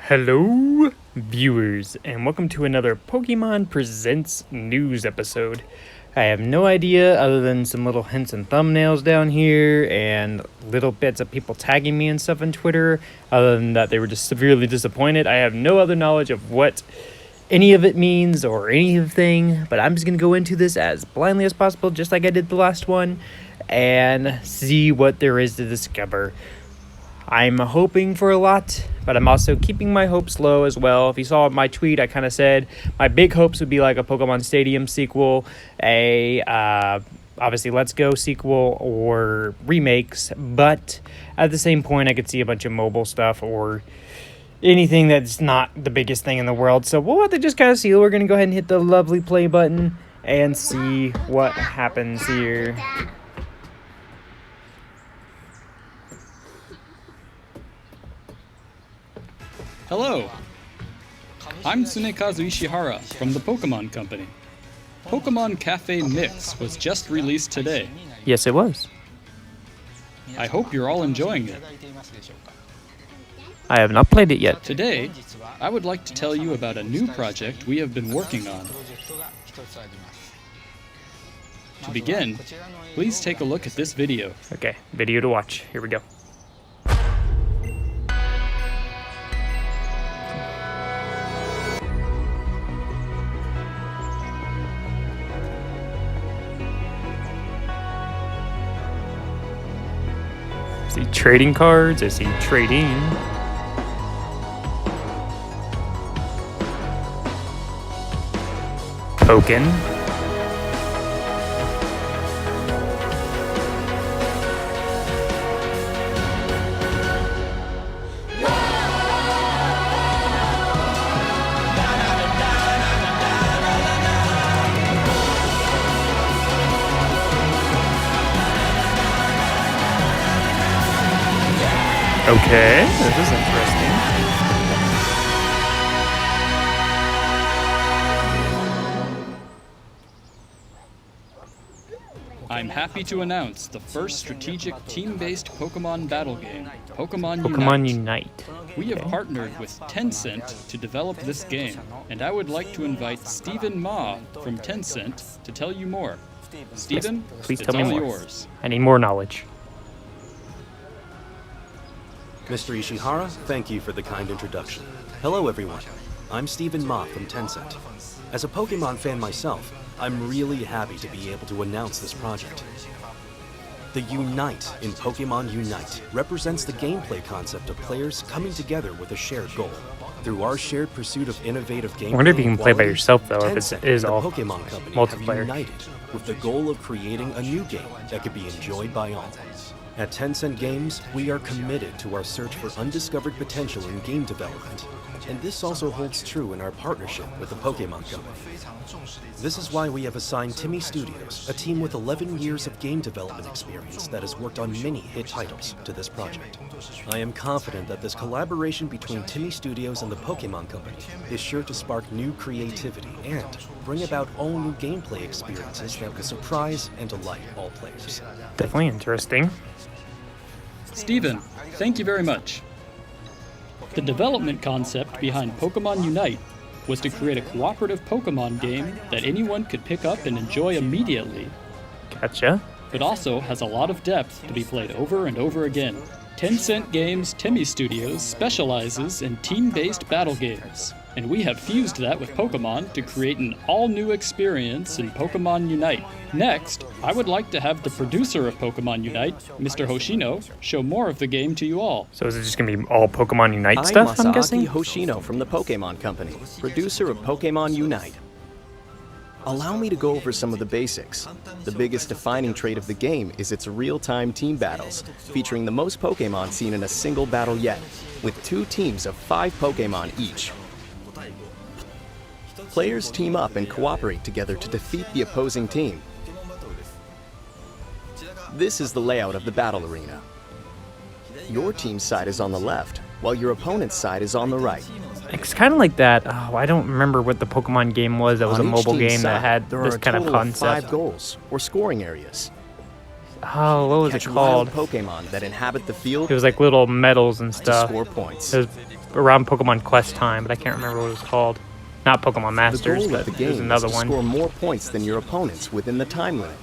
Hello, viewers, and welcome to another Pokemon Presents news episode. I have no idea other than some little hints and thumbnails down here and little bits of people tagging me and stuff on Twitter. Other than that, they were just severely disappointed. I have no other knowledge of what any of it means or anything, but I'm just going to go into this as blindly as possible, just like I did the last one, and see what there is to discover. I'm hoping for a lot, but I'm also keeping my hopes low as well. If you saw my tweet, I kind of said my big hopes would be like a Pokemon Stadium sequel, obviously Let's Go sequel, or remakes. But at the same point, I could see a bunch of mobile stuff or anything that's not the biggest thing in the world. So we'll have to just kind of see. We're going to go ahead and hit the lovely play button and see what happens here. Hello, I'm Tsunekazu Ishihara from the Pokémon Company. Pokémon Cafe Mix was just released today. Yes, it was. I hope you're all enjoying it. I have not played it yet. Today, I would like to tell you about a new project we have been working on. To begin, please take a look at this video. Okay, video to watch. Here we go. I see trading cards, I see trading. Token. Okay, this is interesting. I'm happy to announce the first strategic team-based Pokemon battle game, Pokémon Unite. We have partnered with Tencent to develop this game, and I would like to invite Stephen Ma from Tencent to tell you more. Stephen, Please it's tell me all more. yours. I need more knowledge. Mr. Ishihara, thank you for the kind introduction. Hello everyone, I'm Stephen Ma from Tencent. As a Pokemon fan myself, I'm really happy to be able to announce this project. The Unite in Pokémon Unite represents the gameplay concept of players coming together with a shared goal. Through our shared pursuit of innovative gameplay, I wonder if you can play by quality, yourself though, if Tencent it is and all the Pokemon Company multiplayer. have united with the goal of creating a new game that could be enjoyed by all. At Tencent Games, we are committed to our search for undiscovered potential in game development, and this also holds true in our partnership with the Pokémon Company. This is why we have assigned Timmy Studios, a team with 11 years of game development experience that has worked on many hit titles, to this project. I am confident that this collaboration between Timmy Studios and the Pokémon Company is sure to spark new creativity and bring about all new gameplay experiences that will surprise and delight all players. Definitely interesting. Stephen, thank you very much. The development concept behind Pokémon Unite was to create a cooperative Pokémon game that anyone could pick up and enjoy immediately, Gotcha. but also has a lot of depth to be played over and over again. Tencent Games Timmy Studios specializes in team-based battle games, and we have fused that with Pokémon to create an all-new experience in Pokémon Unite. Next, I would like to have the producer of Pokémon Unite, Mr. Hoshino, show more of the game to you all. So is it just gonna be all Pokemon Unite I'm stuff, I'm Masaaki guessing? Hoshino from the Pokémon Company, producer of Pokémon Unite. Allow me to go over some of the basics. The biggest defining trait of the game is its real-time team battles, featuring the most Pokémon seen in a single battle yet, with 2 teams of 5 Pokémon each. Players team up and cooperate together to defeat the opposing team. This is the layout of the battle arena. Your team's side is on the left, while your opponent's side is on the right. It's kind of like that. Oh, I don't remember what the Pokemon game was. That was a On each mobile team's game that side, had there this are a kind of total concept. 5 goals, or scoring areas. Oh, what was it Catch wild called? Pokemon that inhabit the field It was like little medals and to stuff. score points. It was around Pokemon Quest time, but I can't remember what it was called. Not Pokemon The Masters, goal but of the there's game is another to one. score more points than your opponents within the time limit.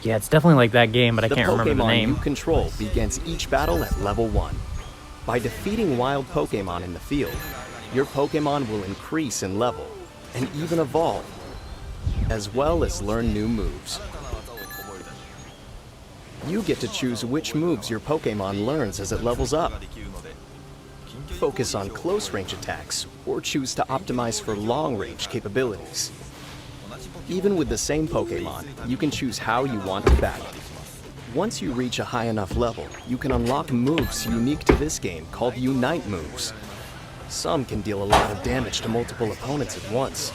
Yeah, it's definitely like that game, but I The can't remember the Pokemon you name. control begins each battle at level 1. By defeating wild Pokemon in the field, your Pokemon will increase in level and even evolve, as well as learn new moves. You get to choose which moves your Pokemon learns as it levels up. Focus on close-range attacks, or choose to optimize for long-range capabilities. Even with the same Pokemon, you can choose how you want to battle. Once you reach a high enough level, you can unlock moves unique to this game called Unite moves. Some can deal a lot of damage to multiple opponents at once.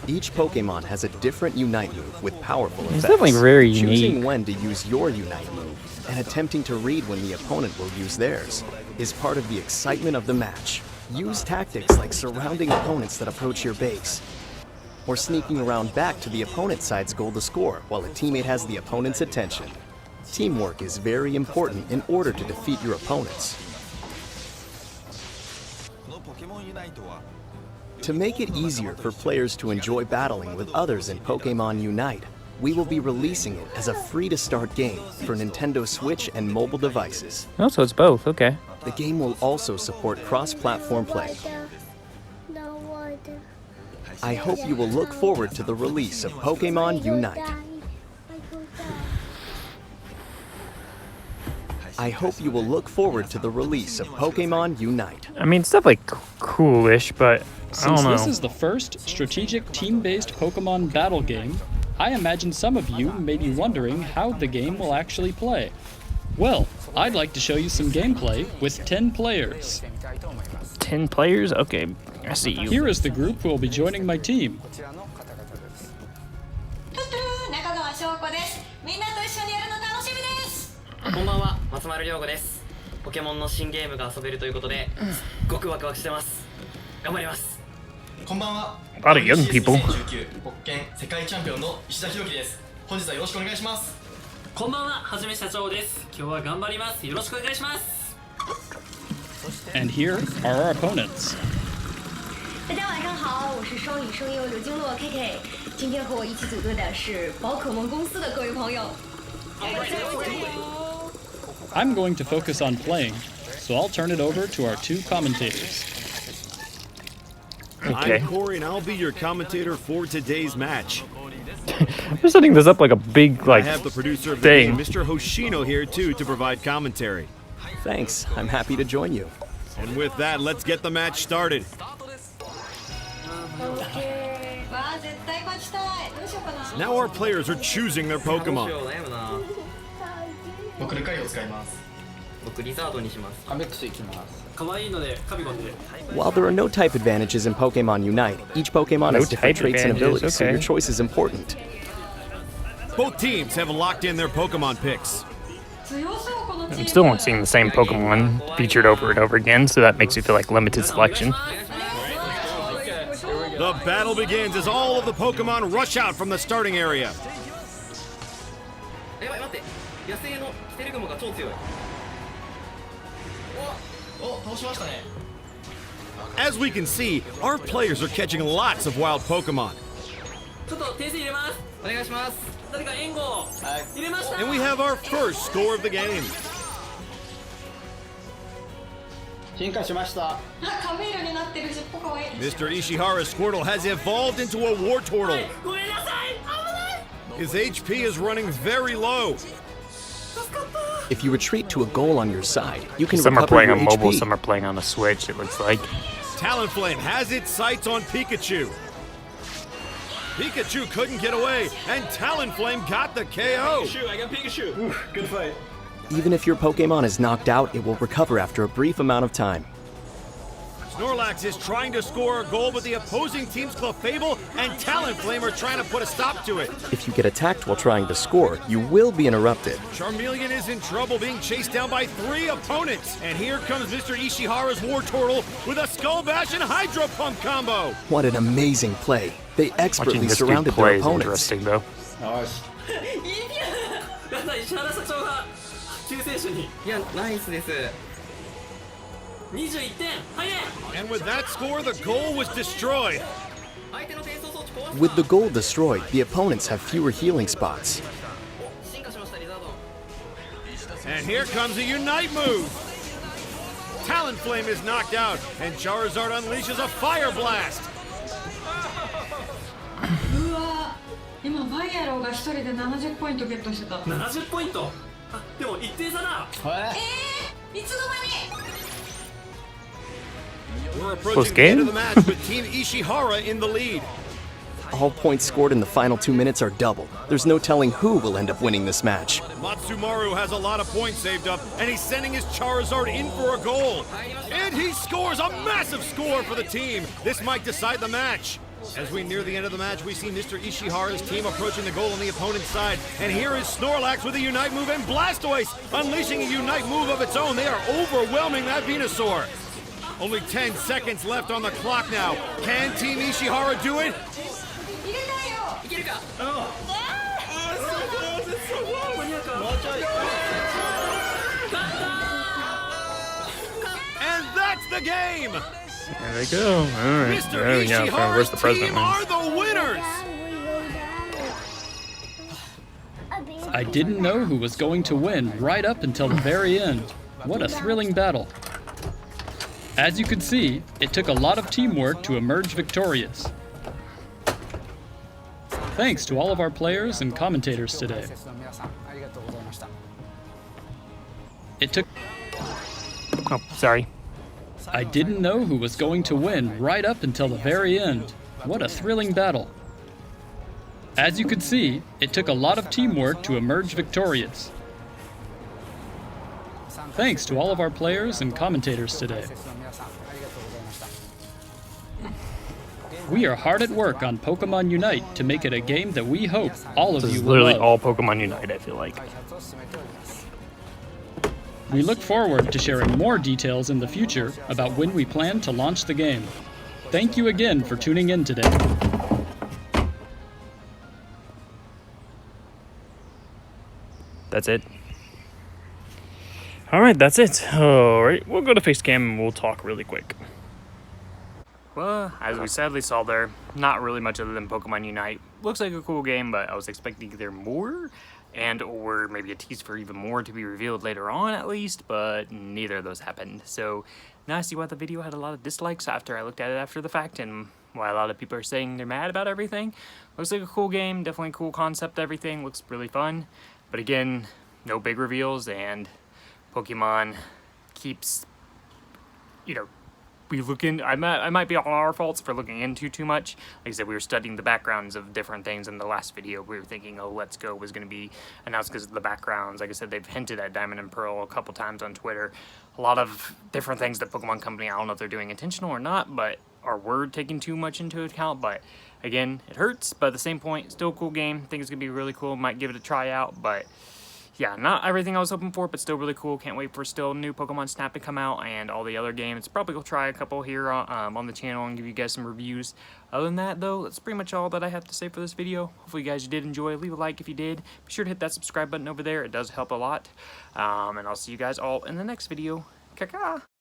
Each Pokemon has a different Unite move with powerful effects. It's definitely very Choosing unique. when to use your Unite move and attempting to read when the opponent will use theirs is part of the excitement of the match. Use tactics like surrounding opponents that approach your base, or sneaking around back to the opponent's side's goal to score while a teammate has the opponent's attention. Teamwork is very important in order to defeat your opponents. To make it easier for players to enjoy battling with others in Pokémon Unite, we will be releasing it as a free-to-start game for Nintendo Switch and mobile devices. Oh, so it's both. Okay. The game will also support cross-platform play. I hope you will look forward to the release of Pokémon Unite. I hope you will look forward to the release of Pokémon Unite. I mean, it's definitely coolish, but I Since don't know. this is the first strategic team-based Pokemon battle game, I imagine some of you may be wondering how the game will actually play. Well, I'd like to show you some gameplay with 10 players. 10 players? Okay, I see you. Here is the group who will be joining my team. 中川翔子です。みんなと一緒にやるの楽しみです。こんばんは、松丸亮吾です。ポケモンの新ゲームが遊べるということで、すっごくワクワクしてます。頑張ります。こんばんは。 A lot of young people. 2019ポッケン世界チャンピオンの石田弘樹です。本日はよろしくお願いします。こんばんは、はじめ社長です。今日は頑張ります。よろしくお願いします。 And here are our opponents. 大家晚上好，我是双语声优刘金洛 KK。今天和我一起组队的是宝可梦公司的各位朋友。 I'm going to focus on playing, so I'll turn it over to our two commentators. Okay. I'm Corey, and I'll be your commentator for today's match. They're setting this up like a big, I like, have the producer of the thing. game, Mr. Hoshino, here too to provide commentary. Thanks, I'm happy to join you. And with that, let's get the match started. わあ絶対勝ちたい。どうしようかな。 Now our players are choosing their どうしよ Pokemon. う悩むな。僕ルカリを使います。僕リザードにします。カメックスいきます。可愛いのでカビゴンで。 While there are no type advantages in Pokemon Unite, each Pokemon No has different type traits and advantages, abilities, so okay. your choice is important. Both teams have locked in their Pokemon picks. 強そうこのチーム。 I'm still not seeing the same Pokemon featured over and over again, so that makes me feel like limited selection. The battle begins as all of the Pokemon rush out from the starting area. やばい待って。野生のキテレグモが超強い。お、倒しましたね。 As we can see, our players are catching lots of wild Pokemon. ちょっと訂正入れます。お願いします。誰か援護。入れました。 And we have our first score of the game. 進化しました。あカメールになってる尻尾かわいい。 Mr. Ishihara's Squirtle has evolved into a Wartortle. ごめんなさい。危ない。 His HP is running very low. If you retreat to a goal on your side, you can Some are recover playing your on mobile, HP. some are playing on the Switch, it looks like. Talonflame has its sights on Pikachu. Pikachu couldn't get away, and Talonflame got the KO. I got Pikachu. Good fight. Even if your Pokemon is knocked out, it will recover after a brief amount of time. Snorlax is trying to score a goal, but the opposing team's Clefable and Talonflame are trying to put a stop to it. If you get attacked while trying to score, you will be interrupted. Charmeleon is in trouble being chased down by 3 opponents. And here comes Mr. Ishihara's Wartortle with a Skull Bash and Hydro Pump combo. What an amazing play. They Watching expertly this dude surrounded play their is opponents. interesting, though. よし。やだ石原社長が救世主に。いやナイスです。21点入れ And with that score, the goal was destroyed. 相手の転送装置壊す With the goal destroyed, the opponents have fewer healing spots. 進化しましたリザードン And here comes a Unite move. Talonflame is knocked out, and Charizard unleashes a Fire Blast. うわ今バイアローが一人で70ポイントゲットしてた70ポイントあでも一定差だいつの間に We're Close approaching the end of game. the match with Team Ishihara in the lead. All points scored in the final 2 minutes are double. There's no telling who will end up winning this match. Matsumaru has a lot of points saved up, and he's sending his Charizard in for a goal. And he scores a massive score for the team. This might decide the match. As we near the end of the match, we see Mr. Ishihara's team approaching the goal on the opponent's side. And here is Snorlax with a Unite move, and Blastoise unleashing a Unite move of its own. They are overwhelming that Venusaur. Only 10 seconds left on the clock now. Can Team Ishihara do it? いけるか And that's the game! There they go. All right. Mr. Oh, yeah, where's Ishihara's the president team one? are the winners! I didn't know who was going to win right up until the very end. What a thrilling battle. As you could see, it took a lot of teamwork to emerge victorious. Thanks to all of our players and commentators today. It took... Oh, sorry. I didn't know who was going to win right up until the very end. What a thrilling battle. As you could see, it took a lot of teamwork to emerge victorious. Thanks to all of our players and commentators today. We are hard at work on Pokémon Unite to make it a game that we hope all of This you is will literally love. all Pokemon Unite, I feel like. We look forward to sharing more details in the future about when we plan to launch the game. Thank you again for tuning in today. That's it. Alright, that's it. Alright, we'll go to face cam and we'll talk really quick. Well, as we sadly saw there, not really much other than Pokemon Unite. Looks like a cool game, but I was expecting either more and or maybe a tease for even more to be revealed later on at least, but neither of those happened. So now I see why the video had a lot of dislikes after I looked at it after the fact, and why a lot of people are saying they're mad about everything. Looks like a cool game, definitely a cool concept, everything looks really fun. But again, no big reveals, and Pokemon keeps, you know, we look in. I might be on our faults for looking into too much. Like I said, we were studying the backgrounds of different things in the last video. We were thinking, oh, Let's Go was going to be announced because of the backgrounds. Like I said, they've hinted at Diamond and Pearl a couple times on Twitter. A lot of different things that Pokemon Company, I don't know if they're doing intentional or not, but are word taking too much into account. But again, it hurts, but at the same point, still a cool game. Think it's going to be really cool. Might give it a try out, but yeah, not everything I was hoping for, but still really cool. Can't wait for still new Pokemon Snap to come out and all the other games. Probably go try a couple here on the channel and give you guys some reviews. Other than that, though, that's pretty much all that I have to say for this video. Hopefully you guys did enjoy. Leave a like if you did. Be sure to hit that subscribe button over there. It does help a lot. And I'll see you guys all in the next video. Kaka!